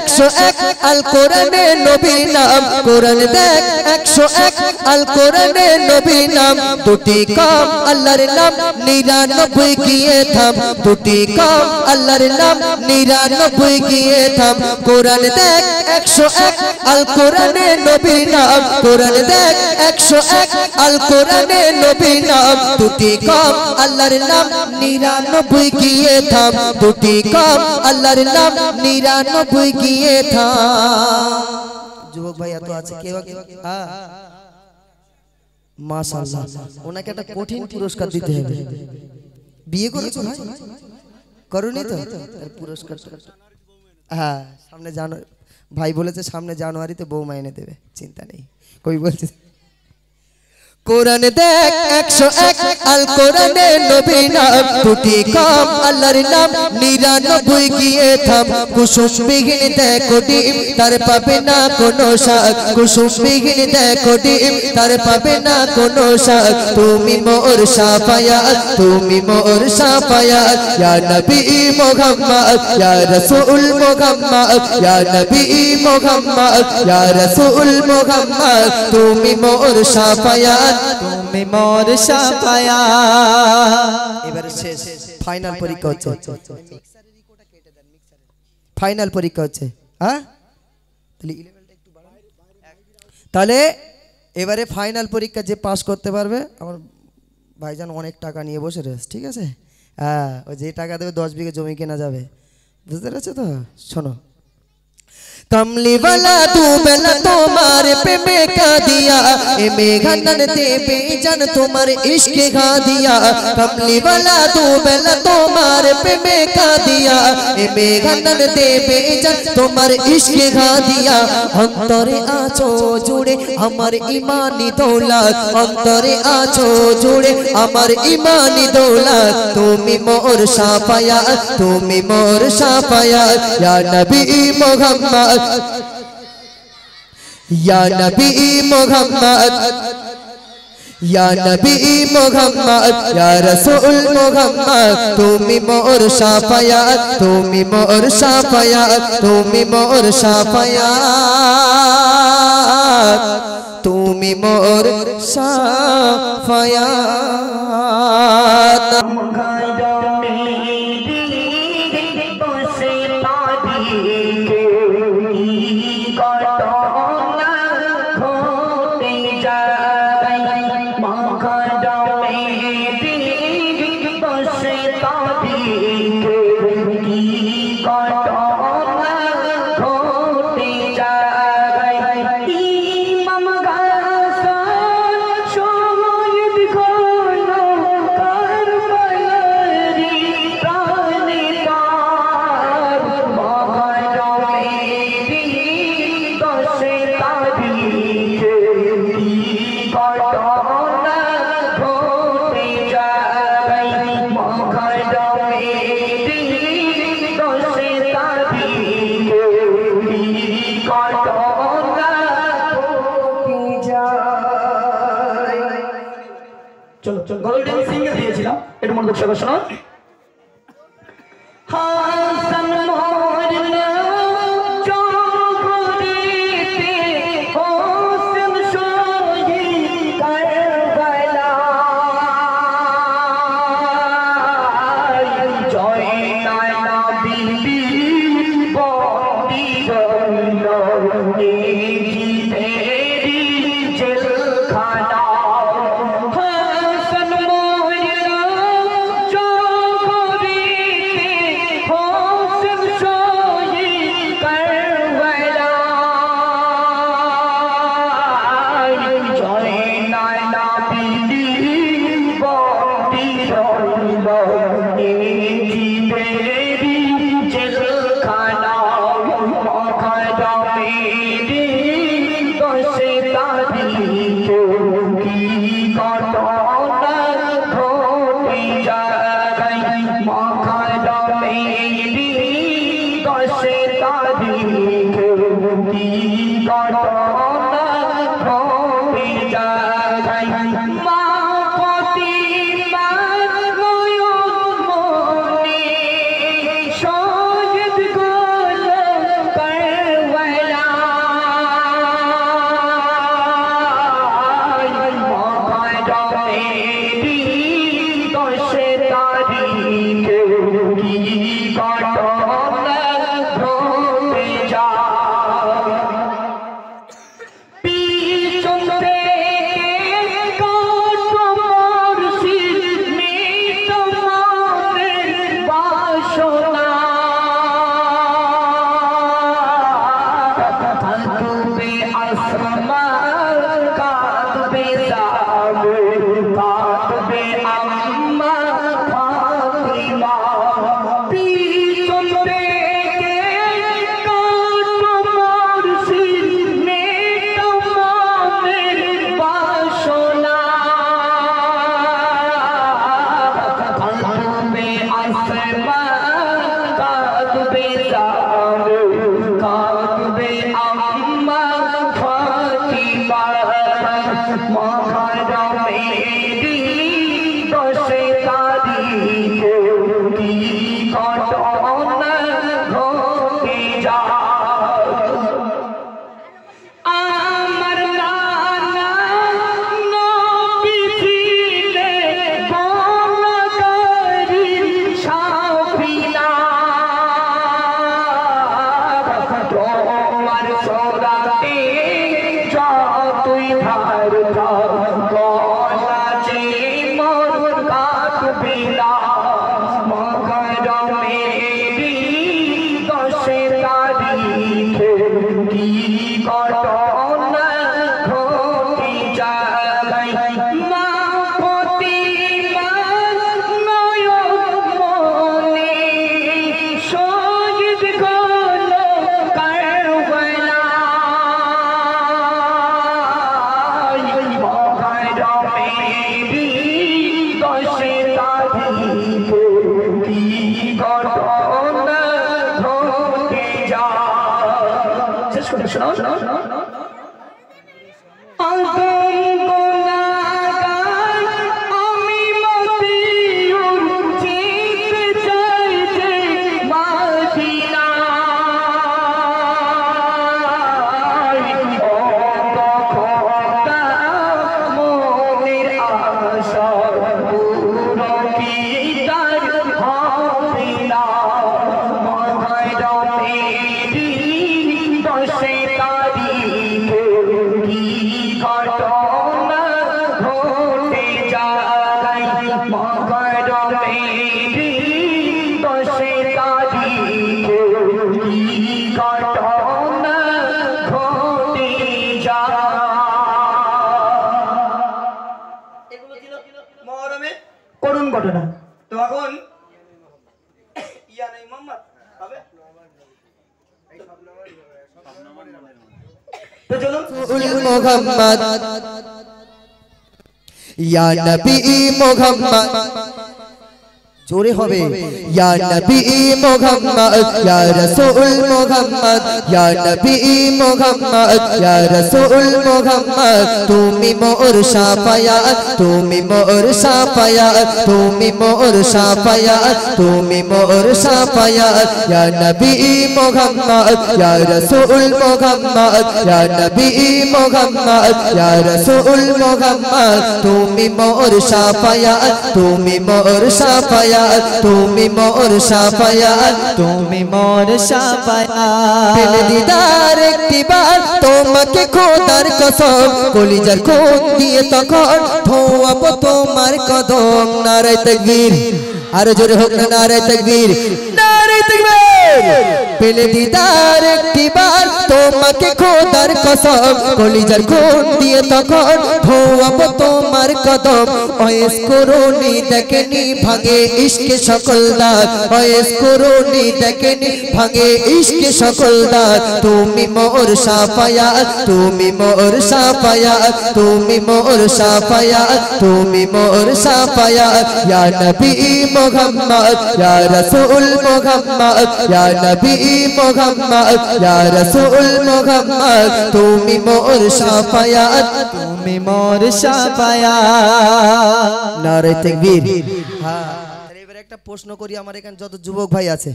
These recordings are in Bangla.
101 আল কোরআনে নবীর নাম কোরআন দেখ 101 আল কোরআনে নবীর নাম দুটি কম আল্লাহর নাম 99 গিয়ে থাম দুটি কম আল্লাহর নাম 99 গিয়ে থাম কোরআন দেখ 101 আল কোরআনে নবীর নাম কোরআন দেখ 101 আল কোরআনে নবীর নাম দুটি কম আল্লাহর নাম 99 গিয়ে থাম দুটি কম আল্লাহর নাম 99 গিয়ে থাম যুবক ভাই এত আছে কেউ হ্যাঁ মাশাআল্লাহ ওনাকে একটা কঠিন পুরস্কার দিতে হবে বিয়ে করেছো ভাই করোনি তো পুরস্কার হ্যাঁ সামনে জানুয়ারি ভাই বলেছে সামনে জানুয়ারিতে বউ মাইনে দেবে চিন্তা নেই কই বলছে কোরআন দেখ 101 আল কোরআনে নবীর নাম দুটি কম আল্লাহর নাম 99 গিয়ে থাম কুসুম বিহীন দেখো ডিম তার পাবে না কোনো শাক কুসুম বিহীন দেখো ডিম তার পাবে না কোনো শাক তুমি মোর শাফায়াত তুমি মোর শাফায়াত ইয়া নবী মুহাম্মদ ইয়া রাসূল মুহাম্মদ ইয়া নবী মুহাম্মদ ইয়া রাসূল মুহাম্মদ তুমি মোর শাফায়াত তুমি মোর শাফায়াত এবারে শেষ ফাইনাল পরীক্ষা হচ্ছে ফাইনাল পরীক্ষা হচ্ছে হ্যাঁ তাহলে এবারে ফাইনাল পরীক্ষা যে পাস করতে পারবে আমার ভাইজান অনেক টাকা নিয়ে বসে রয়েছে ঠিক আছে হ্যাঁ ওই যে টাকা দেবে 10 বিঘা জমি কেনা যাবে বুঝতে পেরেছো তো শোনো कमली वाला तू बेला तुम्हारे पे बेका दिया ए मेघनन दे बेजन तुम्हारे इश्क खा दिया कमली वाला तू बेला तुम्हारे पे बेका दिया ए मेघनन दे बेजन तुम्हारे इश्क खा दिया अंतरे आछो जुड़े हमार ईमानी दौलत अंतरे आछो जुड़े हमार ईमानी दौलत तुमी मोर शाफायात तुमी मोर शाफायात या नबी मुहम्मद या नबी मुहम्मद या नबी मुहम्मद या रसूल मुहम्मद तुमी मोर शाफायात तुमी मोर शाफायात तुमी मोर शाफायात तुमी मोर शाफायात चलो चलो गोल्डन सिंगर दिएছিলাম এটা মনে করতে শোনো হাসান মোর চৌধুরীতে হোসেন শহীদ কারবালা জয় নানা বিবি বন্দি জন্নতে জিতেরি জেলখানা আসমান কাঁদবে যাবে কাঁদবে আম্মা ফাতিমা পিছন থেকে কাঁদবো মুর্শিদ মেয়েটা মামের বাসনা কাঁদবে আসমান কাঁদবে যাবে কাঁদবে আম্মা ফাতিমা মহরমেরি 10 তারিখে কি ঘটনা ঘটে যায় আমার নানা নবী ছিলেন গুনাহগারি সাফিনা তোমার সরাতে যতই ধার গলা যে মোর কাটবে না মহরমেরি 10 তারিখে কি ঘটনা ঘটে যায় মা ফাতিমা নয়ন মনে শহীদ হলো কারবালায় মহরমেরি 10 তারিখে কি ঘটনা ঘটে যায় শেষ করে শোনাও আদম গুনাহগার আমি মতিউর যেতে চাই যে মদিনায় ও খোদা মনের আশা পুরো কি তার হবে না মহরমেরি 10 তারিখে কি ঘটনা ঘটে যায় মহরমেরি 10 তারিখে কি ঘটনা ঘটে যায় এগুলো ছিল মহরমের করুণ ঘটনা তো এখন ইয়া নেই মোহাম্মদ হবে তো চলুন মোহাম্মদ ইয়া নবী মোহাম্মদ জোরে হবে ইয়া নবী মোহাম্মদ ইয়া রাসূল মোহাম্মদ ইয়া নবী মোহাম্মদ ইয়া রাসূল মোহাম্মদ তুমি মোর শাফায়াত তুমি মোর শাফায়াত তুমি মোর শাফায়াত তুমি মোর শাফায়াত ইয়া নবী মোহাম্মদ ইয়া রাসূল মোহাম্মদ ইয়া নবী মোহাম্মদ ইয়া রাসূল মোহাম্মদ তুমি মোর শাফায়াত তুমি মোর শাফায়াত তুমি মোর শাফায়াত তুমি মোর শাফায়াত দিল দিদার একটিবার তোমাকে খোদার কসম কলিজার খুন দিয়ে তখন ধোয়াবো তোমার কদম নারে তাকবীর আরো জোরে হোক না নারে তাকবীর নারে তাকবীর পেলে দিদার একটিবার তোমাকে খোদার কসম কলিজার খুন দিয়ে তখন ধোয়াবো তোমার কদম ওয়েস করুনি দেখেনি ভাগে ইশকে সকল দাঁত ওয়েস করুনি দেখেনি ভাগে ইশকে সকল দাঁত তুমি মোর শাফায়াত তুমি মোর শাফায়াত তুমি মোর শাফায়াত তুমি মোর শাফায়াত ইয়া নবী মুহাম্মদ ইয়া রাসূল মুহাম্মদ ইয়া নবী মুহাম্মদ ইয়া রাসূল মুহাম্মদ তুমি মোর শাফায়াত তুমি মোর শাফায়াত নারে তাকবীর হ্যাঁ এবার একটা প্রশ্ন করি আমার এখানে যত যুবক ভাই আছে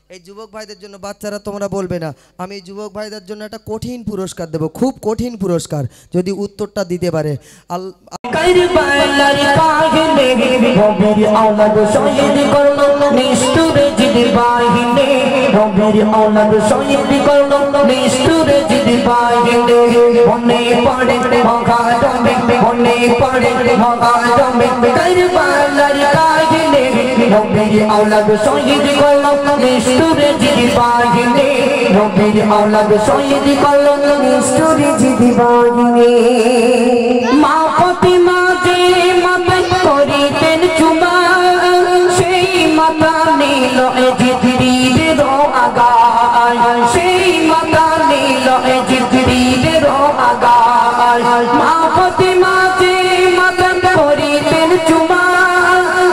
এই যুবক ভাইদের জন্য বাচ্চারা তোমরা বলবে না আমি এই যুবক ভাইদের জন্য একটা কঠিন পুরস্কার দেব খুব কঠিন পুরস্কার যদি উত্তরটা দিতে পারে কারবালার কাহিনী নবীর আওলাদ শহীদ করলো নিষ্ঠুর জীবন জিদ বাহিনী নবীর औलाद শহীদ করলো নিষ্ঠুর জিদ বাহিনী মনে পড়ে মগাদমে মনে পড়ে মগাদমে কারবালার কাহিনী নবীর औलाद শহীদ করলো নিষ্ঠুর জিদ বাহিনী নবীর औलाद শহীদ করলো নিষ্ঠুর জিদ বাহিনী মা ফাতিমা যে মাতা করিতেন চুমা সেই মাতা নীল জিবরিলের আগায় সেই মাতা নীল জিবরিলের আগায় মা ফাতিমা যে মাতা করিতেন চুমা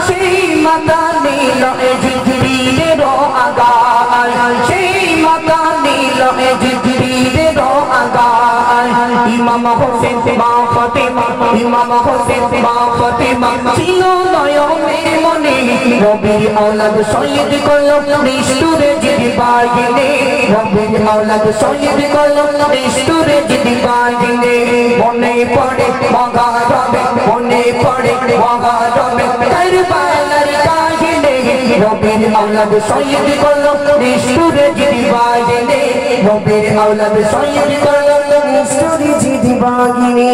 সেই মাতা নীল জিবরিলের আগায় সেই মাতা নীল জিবরিলের আগায় ইমাম হোসেন মা ফাতিমা ইমাম হোসেন মা ফাতিমা ছিল নয়নের মনে নবীর औलाद শহীদ করলো নিষ্ঠুর জিদ বাহিনী নবীর औलाद শহীদ করলো নিষ্ঠুর জিদ বাহিনী মনে পড়ে মগাদমে মনে পড়ে মগাদমে কারবালার কাহিনী নবীর औलाद শহীদ করলো নিষ্ঠুর জিদ বাহিনী নবীর औलाद শহীদ করলো নিষ্ঠুর জিদ বাহিনী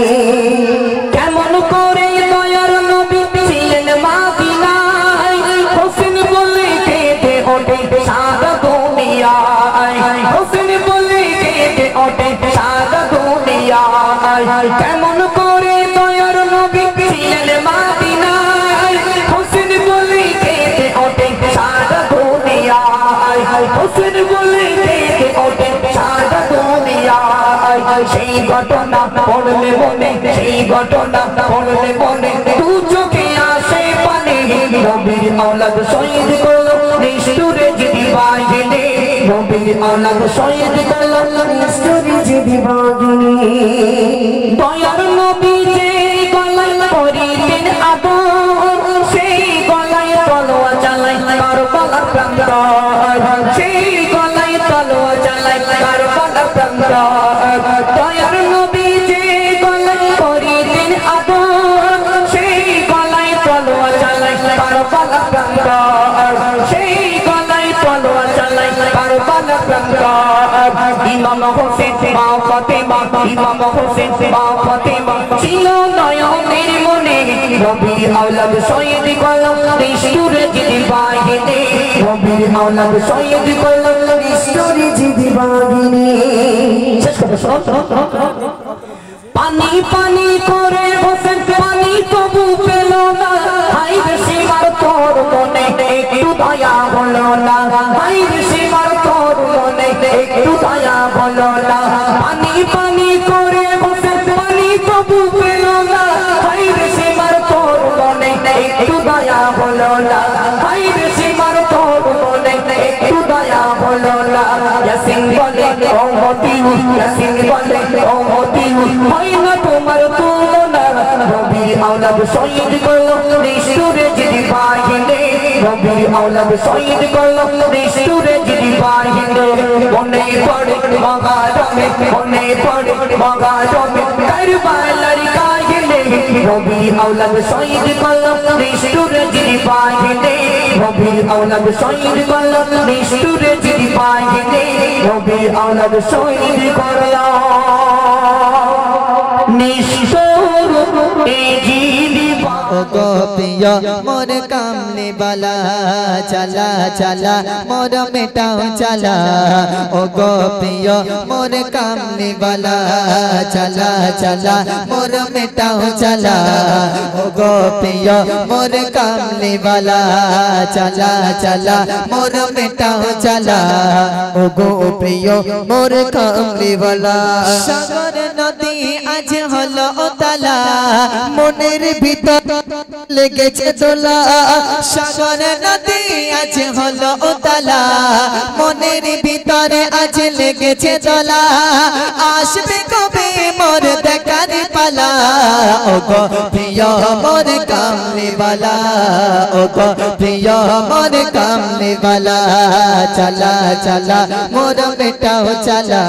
কেমন করে দয়ার নবী ছিলেন মদিনায় হোসেন বলে কেঁদে ওঠে সারা দুনিয়ায় হোসেন বলে কেঁদে ওঠে সারা দুনিয়ায় কেমন করে দয়ার নবী ছিলেন মদিনায় হোসেন বলে কেঁদে ওঠে সারা দুনিয়ায় হোসেন বলে কেঁদে ওঠে সারা দুনিয়ায় সেই ঘটনা পড়লে মনে সেই ঘটনা পড়লে মনে দু চোখে আসে পানি নবীর औलाद শহীদ করলো নিষ্ঠুর জিদ বাহিনী নবীর औलाद শহীদ করলো নিষ্ঠুর জিদ বাহিনী দয়ার নবী যে গলায় পরিতেন আগুন সেই গলায় তলোয়ার চালায় কারবালার প্রান্তর সেই গলায় তলোয়ার চালায় কারবালার প্রান্তর দয়ার নবী যে গলায় পরিতেন আগুন সেই গলায় তলোয়ার চালায় কারবালার প্রান্তর সেই গলায় তলোয়ার চালায় কারবালার প্রান্তর ইমাম হোসেন মা ফাতিমা ইমাম হোসেন মা ফাতিমা ছিল নয়নের মনে নবীর औलाद শহীদ করলো নিষ্ঠুর জিদ বাহিনী নবীর औलाद শহীদ করলো নিষ্ঠুর জিদ বাহিনী পানি পানি করে হোসেন পানি তবু পেল না হাই সীমার তোর মনে একটু দয়া হলো না হাই সীমার তোর মনে একটু দয়া হলো না পানি পানি করে হোসেন পানি তবু পেল না হাই সীমার তোর মনে একটু দয়া হলো না হাই সীমার তোর মনে একটু দয়া হলো না ইয়াসিন বলে ও মতি ইয়াসিন বলে ও মতি হয় না তোমার তুলনা নবীর औलाद শহীদ করলো নিষ্ঠুর জিদ বাহিনী নবীর औलाद শহীদ করলো নিষ্ঠুর জিদ বাহিনী মনে পড়ে মগাদমে মনে পড়ে মগাদমে কারবালার কাহিনী নবীর औलाद শহীদ করলো নিষ্ঠুর জিদ বাহিনী নবীর औलाद শহীদ করলো নিষ্ঠুর জিদ বাহিনী নবীর औलाद শহীদ করলো নিষ্ঠুর জিদ ओ गोपिया मोर कामने वाला चला चला मोर मेटाओ चला ओ गोपिया मोर कामने वाला चला चला मोर मेटाओ चला ओ गोपिया मोर कामने वाला चला चला मोर मेटाओ चला ओ गोपिया मोर कामने वाला सागर नदी आज हलो ताला মনের ভিতর লেগেছে দোলা সাগর নদী আজ হলো তালা মনের ভিতরে আজ লেগেছে দোলা আসবে কবে मोर देखारी पाला ओ गो प्रिय मोर कामली वाला ओ गो प्रिय मोर कामली वाला चला चला मोर बेटा हो चला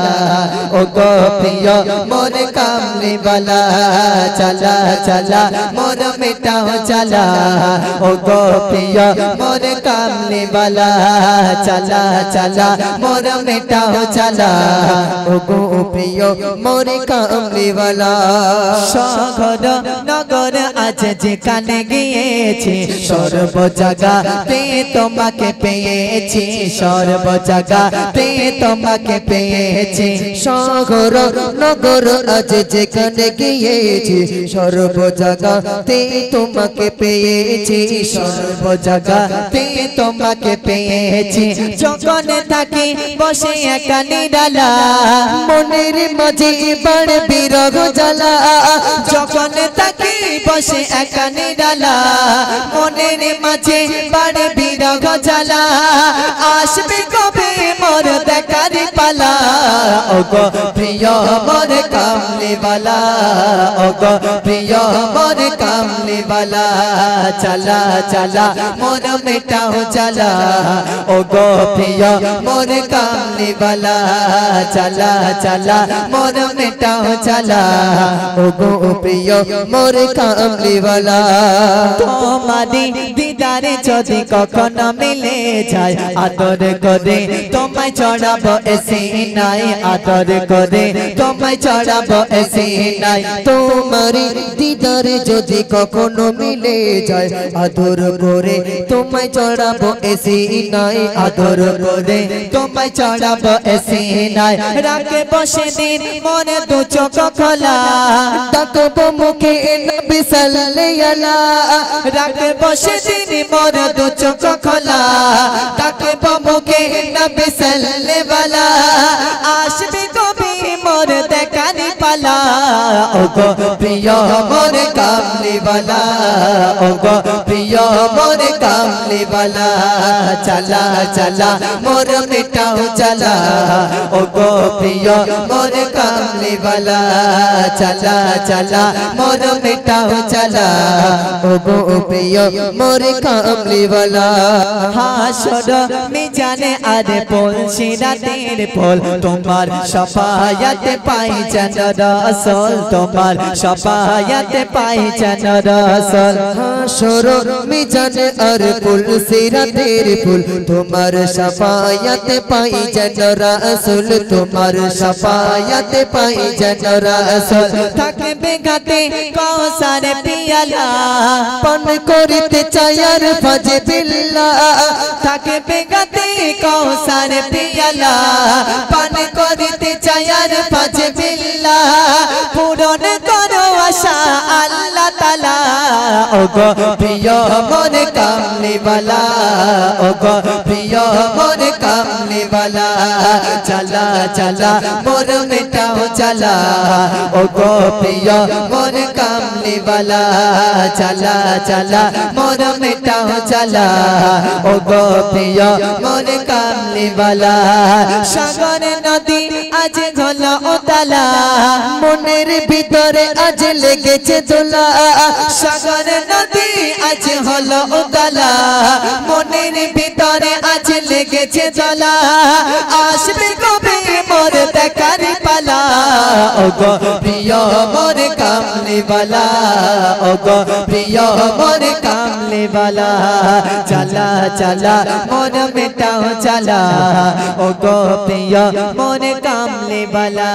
ओ गो प्रिय मोर कामली वाला चला चला मोर बेटा हो चला ओ गो प्रिय मोर कामली वाला चला चला मोर बेटा हो चला ओ गो प्रिय मोर कामली वाला शहर नगर आज যেখানে গিয়েছি সর্ব জায়গাতে তোমাকে পেয়েছি সর্ব জায়গাতে তোমাকে পেয়েছি শহর নগর আজ যেখানে গিয়েছি সর্ব জায়গাতে তোমাকে পেয়েছি সর্ব জায়গাতে তোমাকে পেয়েছি যখন থাকি বসে একা নিরালা মনের মাঝে বাড়ে বিরহ জ্বালা যখন থাকি বসে একা নিরালা মনের মাঝে বাড়ে বিরহ জ্বালা আসবে কবে মোর দেখার পালা ও গো প্রিয় মোর কামলি वाला ओ गो प्रिय मोर कामली वाला चला चला मोर बेटा हो चला ओ गो प्रिय मोर कामली वाला चला चला मोर बेटा हो चला ओ गो प्रिय मोर कामली वाला তোমারি দিদারে যদি কখনো মিলে যায় আদর করে তোমায় চড়াবো এসে নাই আদর করে তোমায় চড়াবো এসে নাই তোমারি দিদারে যদি কখনো মিলে যায় আদর করে তোমায় চড়াবো এসে নাই আদর করে তোমায় চড়াবো এসে নাই রাখে বসে দিন মনে দু চোখ খোলা ডাকবো মুখে নবী সাল্লাল্লাহু রাখে বসে দিন মনে দু চোখ খোলা ডাকবো মুখে নবী সাল্লাল্লাহু আসবে কবি মোর দেখানি পালা ओ गो प्रिय मोर कामली वाला ओ गो प्रिय मोर कामली वाला चला चला मोर बेटा हो चला ओ गो प्रिय मोर कामली वाला चला चला मोर बेटा हो चला ओ गो प्रिय मोर कामली वाला हाशर मिजाने आरे पोल सिरातेर पोल तुम्हार शफायत पाई जन रसूल তোমার শফায়াত পাই যেন রাসূল হাশর মিজানে আর ফুল সিরাতের ফুল তোমার শফায়াত পাই যেন রাসূল তোমার শফায়াত পাই যেন রাসূল থাকবে গাতে কৌসার পিয়ালা পান করিতে চাই আর ফাজে বিল্লাহ থাকবে গাতে কৌসার পিয়ালা পান করিতে চাই আর ফাজে বিল্লাহ পূরণ করো আশা আল্লাহ তাআলা ও গো প্রিয় মোর কামলি वाला ও গো প্রিয় মোর কামলি वाला চলা চলা মোর বেটা हो चला ও গো প্রিয় মোর কামলি वाला চলা চলা মোর বেটা हो चला ও গো প্রিয় মোর কামলি वाला সাগর নদী আজ হলো উতালা মনের ভিতরে আজ লেগেছে দোলা সাগর নদী আজ হলো উতালা মনের ভিতরে আজ লেগেছে দোলা আসবে কবে মোর দেখার পালা ও গো প্রিয় মোর কামলি वाला ও গো প্রিয় মোর কামলি वाला চলা চলা মোর বেটা हो चला ও গো প্রিয় মোর কামলি वाला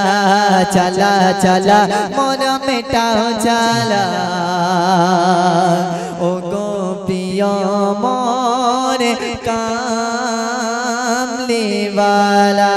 चला चला मोर बेटा हो चला ओ गो प्रिय मोर कामली वाला।